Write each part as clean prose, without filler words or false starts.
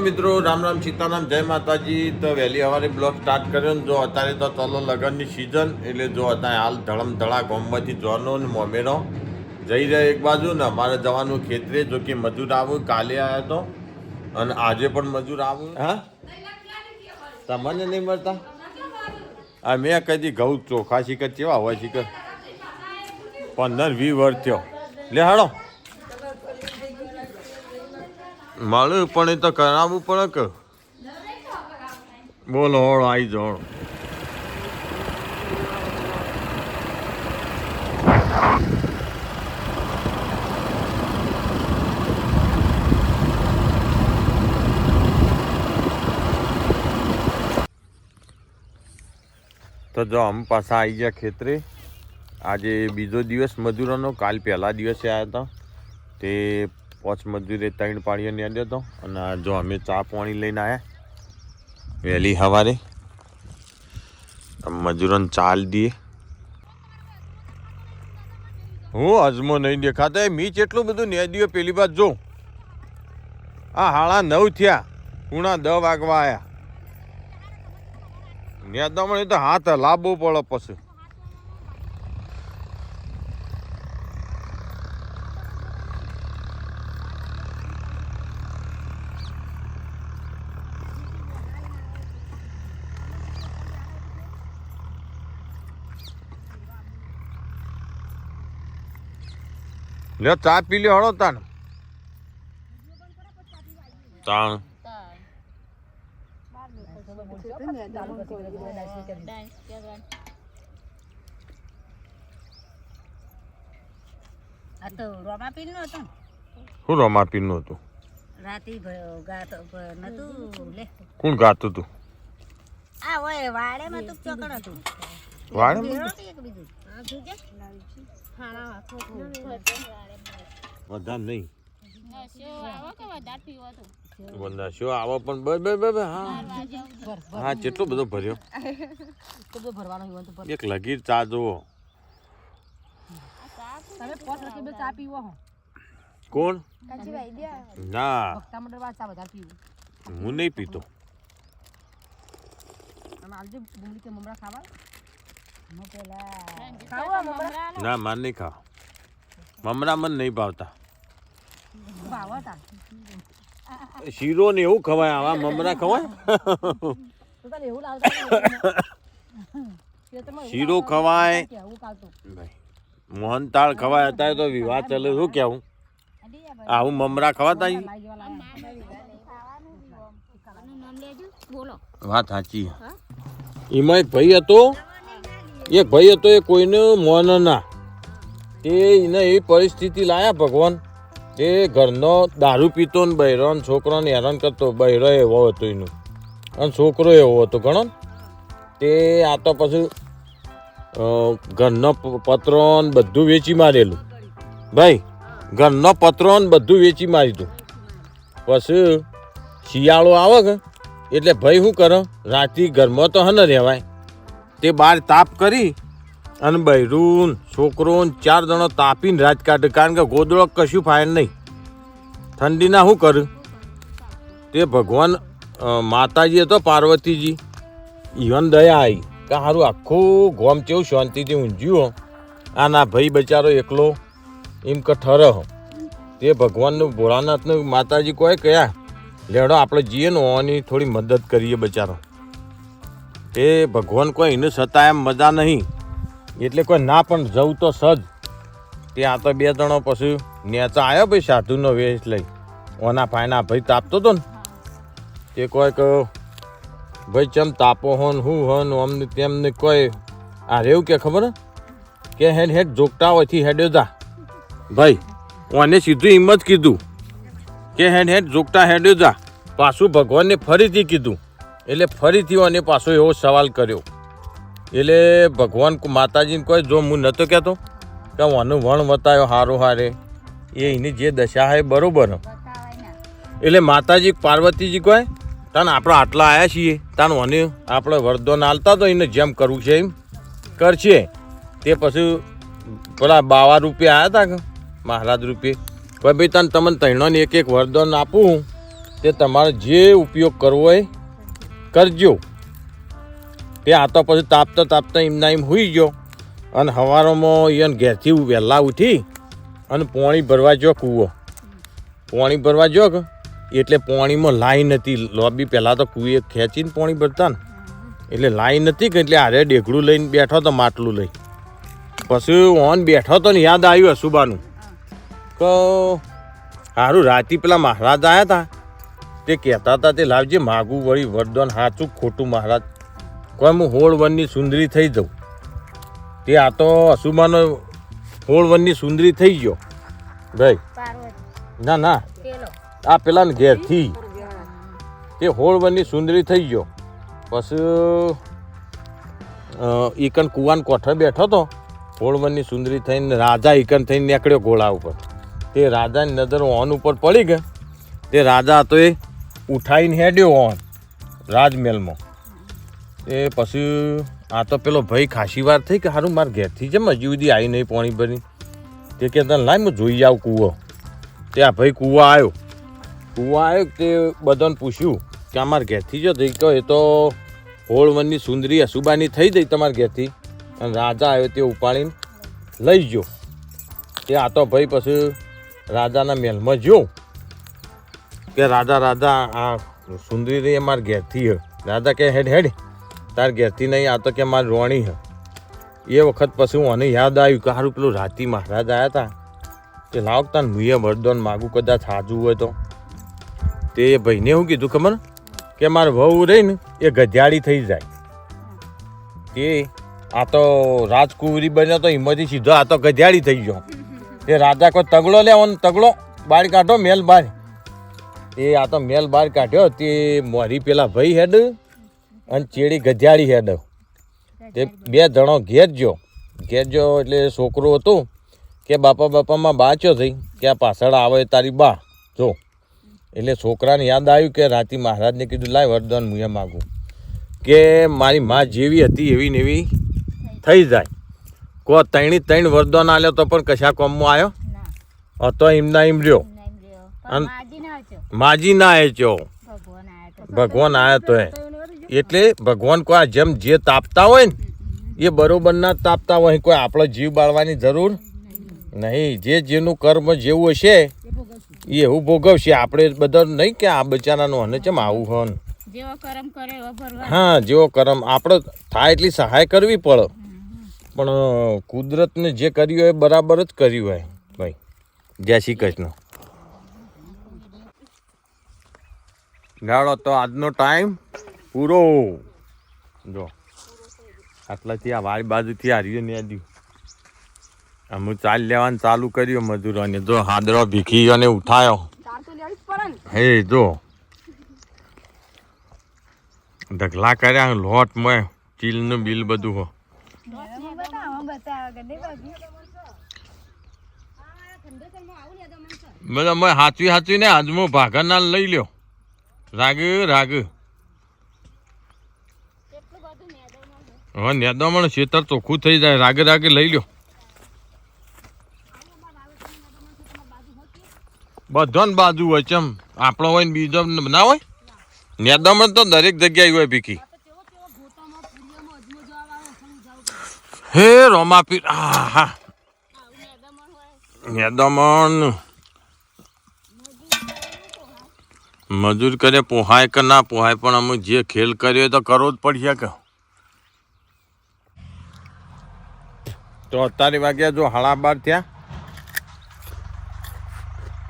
મિત્રો રામ રામ સીતારામ જય માતાજી. તો વહેલી સવારે બ્લોગ સ્ટાર્ટ કર્યો ને જો અત્યારે તો ચલો લગ્નની સિઝન એટલે જો અત્યારે હાલ ધડમ ધડા ગામમાંથી જોનો ને મોમેરો જઈ રહ્યા એક બાજુ ને અમારે જવાનું ખેતરે. જો કે મજૂર આવું કાલે આવ્યો તો અને આજે પણ મજૂર આવું. હા તમને નહીં મળતા? આ મેં કદી ઘઉં ચોખા શીખર કેવા હોય શીખર 15-20 વર્ષ થયો લે હાડો મળ્યું પણ એ તો કરાવવું પડે કે બોલો હોળો આવી જાઓ. તો જો અમે પાછા આવી ગયા ખેતરે. આજે બીજો દિવસ મજૂરોનો. કાલ પહેલા દિવસે આવ્યા હતા તે 5 મજૂરે 3 પાળીઓ નીકળ્યો હતો અને જો અમે ચા પાણી લઈને આવ્યા વહેલી સવારે. મજૂરોને ચાલ દઈએ. હું અજમો નહીં દેખાતા મીચ એટલું બધું નેદીઓ પેલી બાદ જો. આ 9:30 થયા, 9:10 વાગવા આવ્યા. નેદામણ તો હાથ લાવવો પડે પછી. લે ચા પી લે હળો તાણ. તાણ શું રોમાપીર નું હતું? કોણ ગાતું હતું? બધા નહીં શું આવો પણ હા કેટલો બધો ભર્યો. એક લગીર ચા જુઓ. કોણ? ના હું નહીં પીતો. ના માર નહીં ખાવ. મમરા મને નહીં ભાવતા. શીરો ને એવું ખવાય, આવા મમરા ખવાય? શીરો ખવાય, મોહનતાળ ખવાય. અત્યારે તો વિવાહ ચાલે. શું કેવું? આવું મમરા ખવાતા? વાત સાચી. એમાં એક ભાઈ હતો એ કોઈને મોન ના. એને એ પરિસ્થિતિ લાયા ભગવાન. તે ઘરનો દારૂ પીતો ને બહેરો છોકરાને હેરાન કરતો. બહેરો એવો હતો એનો અને છોકરો એવો હતો ઘણો. તે આ તો પછી ઘરનો પત્રો ને બધું વેચી મારેલું. ભાઈ ઘરનો પત્રો ને બધું વેચી મારી તું. પછી શિયાળો આવે કે એટલે ભાઈ શું કરે, રાતે ઘરમાં તો હને રહેવાય. તે બહાર તાપ કરી અને બહેરું છોકરો 4 જણો તાપીને રાત કાઢે. કારણ કે ગોદડો કશું ફાયર નહીં. ઠંડીના શું કરું? તે ભગવાન માતાજી હતો પાર્વતીજી, ઈવન દયા આવી કે સારું આખું ગોમ કેવું શાંતિથી ઊંઝ્યું. આના ભાઈ બચારો એકલો એમ કે ઠરે. તે ભગવાનનું ભોળાનાથનું માતાજી કોઈ કયા લેડો આપણે જઈએ ને ઓની થોડી મદદ કરીએ બચારો. તે ભગવાન કોઈ એને છતાં એમ મજા નહીં એટલે કોઈ ના પણ જવું તો સજ. ત્યાં તો 2 જણો પછી નેચા આવ્યો ભાઈ સાધુનો વેશ લઈ. ઓના ફાયના ભાઈ તાપતો હતો ને તે કોઈ કે ભાઈ ચમ તાપો હોન હું હોન અમને તેમને કોઈ આ રેવું કે ખબર કે હેડ જોગટા હોયથી હેડ્યો જા. ભાઈ ઓને સીધું એમ જ કીધું કે હેડ જોગટા હેડ્યો જા. પાછું ભગવાનને ફરીથી કીધું એટલે ફરીથી ઓને પાછો એવો સવાલ કર્યો. એટલે ભગવાન માતાજીને કોઈ જો હું નહોતો કહેતો કે ઓનું વણ વતાયો હારો હારે એની જે દશા હોય બરાબર. એટલે માતાજી પાર્વતીજી કોઈ તાને આપણે આટલા આવ્યા છીએ તાને ઓને આપણે વરદાન આલતા તો એને જેમ કરવું છે એમ કરશે. તે પછી પેલા 52 રૂપિયા આવ્યા હતા કે મહારાજ રૂપિયે ભાઈ તને તમને ત્રણોને એક વરદાન આપું તે તમારે જે ઉપયોગ કરવો હોય કરજો. તે આ તો પછી તાપતા એમના એમ હોઈ ગયો અને સવારમાં એને ઘેરથી વહેલા ઉઠી અને પાણી ભરવા જો કૂવો પાણી ભરવા જો કે એટલે પાણીમાં લાઈન હતી લોબી પહેલાં તો કૂએ ખેંચીને પાણી ભરતા ને એટલે લાઈન નથી કે એટલે આરે ડેઘડું લઈને બેઠો તો માટલું લઈ પછી ઓન બેઠો તો ને યાદ આવ્યું હસુબાનું કે સારું રાતે પેલા મહારાજ આવ્યા હતા તે કહેતા હતા તે લાવજે માગું વળી વરદાન સાચું ખોટું મહારાજ કોઈ હું હોળવનની સુંદરી થઈ જાઉં. તે આ તો હસુબાનો હોળવનની સુંદરી થઈ ગયો ભાઈ. ના આ પેલા ને ઘેરથી તે હોળવનની સુંદરી થઈ ગયો. પછી ઈકન કુવાન કોઠે બેઠો તો હોળવનની સુંદરી થઈને રાજા ઈકન થઈને નીકળ્યો ઘોડા ઉપર. તે રાજાની નજર ઓન ઉપર પડી ગઈ. તે રાજા તો એ ઉઠાઈને હેડ્યો ઓન રાજમહેલમાં. એ પછી આ તો પેલો ભાઈ ખાસી વાર થઈ કે સારું મારે ઘેરથી જેમ હજી સુધી આવી નહીં પાણી ભરી. તે કહેતા લાય હું જોઈ આવું કૂવો. તે આ ભાઈ કૂવો આવ્યો તે બધાને પૂછ્યું કે અમારે ઘેરથી જો થઈ કહો એ તો હોળવનની સુંદરી હસુબાની થઈ જઈ તમારા ઘેરથી અને રાજા આવ્યો તે ઉપાડીને લઈ ગયો. તે આ તો ભાઈ પછી રાજાના મહેલમાં જો કે રાજા આ સુંદરી રહી અમારા ઘેરથી હ. રાજા કે હેડ તાર ઘેરથી નહીં આ તો કે મારી રોણી હ. એ વખત પછી મને યાદ આવ્યું કે સારું પેલું રાતી મહારાજ આવ્યા હતા કે લાવ તાન મુએ વરદાન માગું કદાચ હાજુ હોય તો. તે ભાઈને શું કીધું ખબર કે મારે વહુ રહી ને એ ગધેડી થઈ જાય. તે આ તો રાજકુંવરી બન્યો તો એમાંથી સીધો આ તો ગધેડી થઈ ગયો. તે રાજા કોઈ તગડો લેવાનો તગડો બહાર કાઢો મેલ બહાર. એ આ તો મેલ બહાર કાઢ્યો તે મોરી પેલા ભાઈ હેડ અને ચેડી ગધેડી હેડ. તે બે જણો ઘેર જો એટલે છોકરો હતો કે બાપામાં બાચ્યો થઈ કે આ પાછળ આવે તારી બા જો. એટલે છોકરાને યાદ આવ્યું કે રાતી મહારાજને કીધું લાય વરદાન મુએ માગું કે મારી મા જેવી હતી એવી ને એવી થઈ જાય. કો ત્રણ વરદાન આલ્યો તો પણ કશા કોમમાં આવ્યો તો એમના એમ રહ્યો. અને માજી ના આવ્યો ભગવાન આવ્યો તો એટલે ભગવાન કોઈ જેમ જે તાપતા હોય ને એ બરોબર ના તાપતા હોય. કોઈ આપણે જીવ બાળવાની જરૂર નહીં. જેનું કર્મ જેવું હશે એ એવું ભોગવશે. આપણે બધા નહીં કે આ બચારાનું હને ચમ આવું હન હા જેવો કર્મ આપણે થાય એટલી સહાય કરવી પડે. પણ કુદરતને જે કર્યું હોય એ બરાબર જ કર્યું હોય ભાઈ. જય શ્રી કૃષ્ણ. ગાળો તો આજનો ટાઈમ પૂરો. જો આટલાથી આ વાળી બાજુથી હાર્યું ને આદ્યું અમુક ચાલ લેવાનું ચાલુ કર્યું મજૂરોને. જો હાદરો ભીખી અને ઉઠાયો. હે જો ઢગલા કર્યા લોટ મેં ચીલનું બિલ બધું હો. બધા મેં હાચવી ને આજમો ભાગરના લઈ લ્યો. રાગ હવે નેદામણ ખેતર ચોખ્ખું થઈ જાય. રાગે લઈ લ્યો. બધાને બાજુ હોય ચમ આપણો હોય ને બીજો ના હોય. નેદામણ તો દરેક જગ્યાએ હોય ભીખી. હે રોમાપીર હા નેદામણ મજૂર કરે પોહાય કે ના પોહાય પણ અમે જે ખેલ કર્યો તો કરવો જ પડશે કે. તો અત્યારે વાગ્યા જો 12:30 થયા.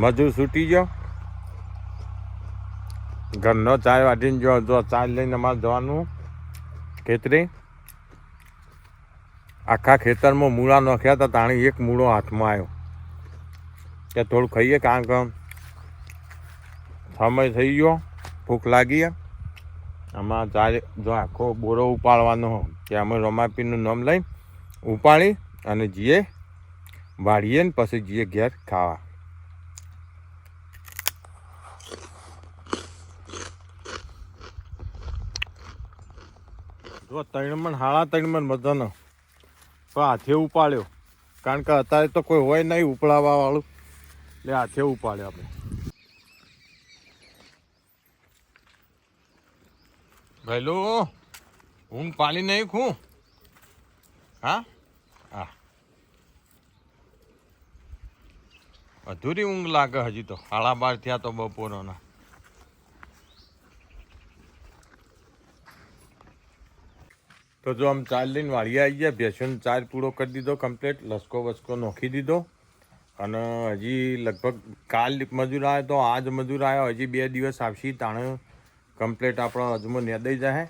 મજૂર છૂટી ગયો. ઘરનો ચાય વાટીને જો તો ચાય લઈને અમારે જવાનું ખેતરે. આખા ખેતરમાં મૂળા નાખ્યા હતા તાણી એક મૂળો હાથમાં આવ્યો કે થોડું ખાઈએ કારણ કે સમય થઈ ગયો ભૂખ લાગી. આમાં ચારે જો આખો બોરો ઉપાડવાનો કે અમે રમાપીનું નામ લઈને ઉપાડી અને જઈએ વાળીએ ને પછી જઈએ ઘેર ખાવા. જો 3 મણ 3.5 મણ બધાનો તો હાથે ઉપાડ્યો કારણ કે અત્યારે તો કોઈ હોય નહીં ઉપડાવવા વાળું એટલે હાથે ઉપાડ્યો આપણે. ગયેલું ઊંઘ પાલી નહીં ખું હા હા અધૂરી ઊંઘ લાગે હજી તો 12:30 થયા તો બપોરના તો જો આમ ચાર લઈને વાળીએ આવી ગયા ભેંસોને ચાર પૂરો કરી દીધો કમ્પ્લીટ લસકો વસકો નોખી દીધો અને હજી લગભગ કાલ મજૂર આવ્યો તો આજ મજૂર આવ્યો હજી 2 દિવસ આવશે તાણે કમ્પ્લીટ આપણો અજમો નેદાઈ જાય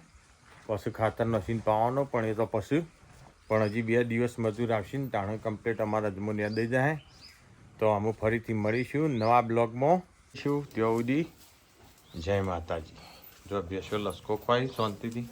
પછી ખાતર નસીને પાવાનો પણ એ તો પછી પણ હજી 2 દિવસ મજૂર આવશે ને તાણે કમ્પ્લીટ અમારા અજમો નેદાઈ જાય તો અમે ફરીથી મળીશું નવા બ્લોગમાં શું ત્યાં સુધી જય માતાજી જો ભેંસો લસકો ખવાય શાંતિથી